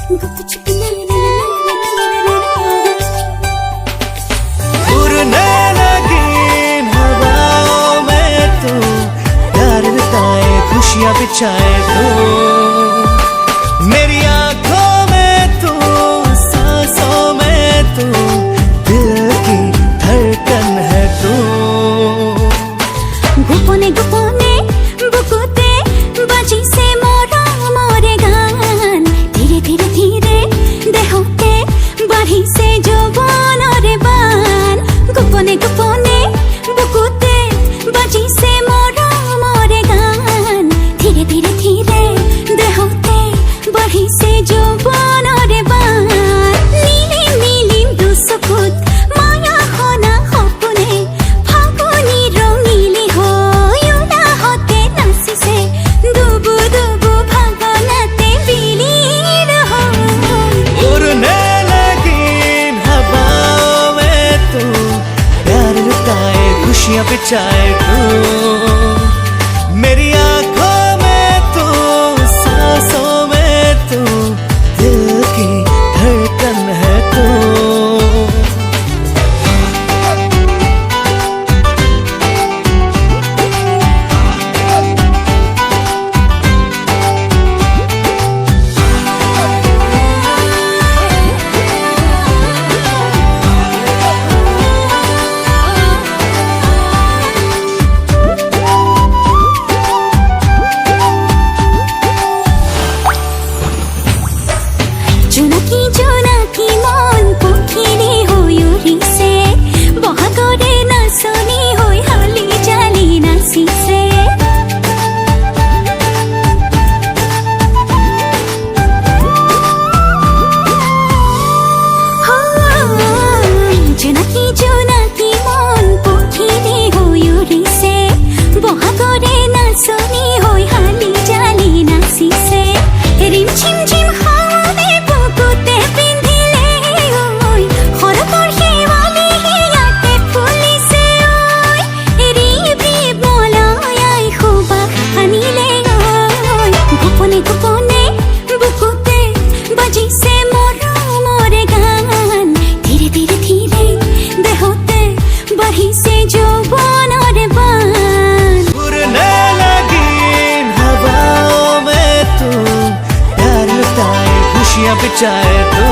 उड़ने लगी हवाओं में तू, प्यार लुटाए खुशियां बिछाए तू, मेरी आंखों में तू, सांसों में तू, दिल की धड़कन है तू। गोपने गोपने बुकुते बाजिसे मोरा मोरे गान, धीरे धीरे धीरे देहोते बाढ़िसे যৌবন রে বান। গোপনে গোপনে বুকুতে বাজিছে মোরা মোরে গান, ধীরে ধীরে ধীরে দেহতে বাঢ়িছে যৌবন রে বান। নীলিম নীলিম দুচকুত মায়া হনা সপোনে ফাগুনী ৰঙিলী হৈ উলাহতে নাচিছে, দুবু দুবু ভাৱনাতে বিলীন হৈ। उड़ने लगी हवाओं में तू, प्यार लुटाए खुशियां बिछाए तू, मेरी आंखों में तू, सांसों में तू, दिल की धड़कन है तू। জোনাকি জোনাকি মন পখিনী হৈ উৰিছে, বহাগৰে নাচনী হৈ হালি জালি নাচিছে। জোনাকি জোনাকি মন পখিনী হৈ উৰিছে, বহাগৰে নাচনী হৈ হালি জালি নাচিছে। ৰিম ঝিম ঝিম হাওয়ানে বুকুতে পিন্ধিলে ঐ, সৰকৰ শেৱালি হিয়াতে ফুলিছে ঐ, ৰিব ৰিব মলয়াই সুবাস সানিলে ঐ। গোপনে গোপনে বুকুতে বাজিছে মৰমৰে গান, ধীৰে ধীৰে ধীৰে দেহতে বাঢ়িছে যৌৱনৰে বান। उड़ने लगी हवाओं में तू, प्यार लुटाए खुशियां बिछाए तू।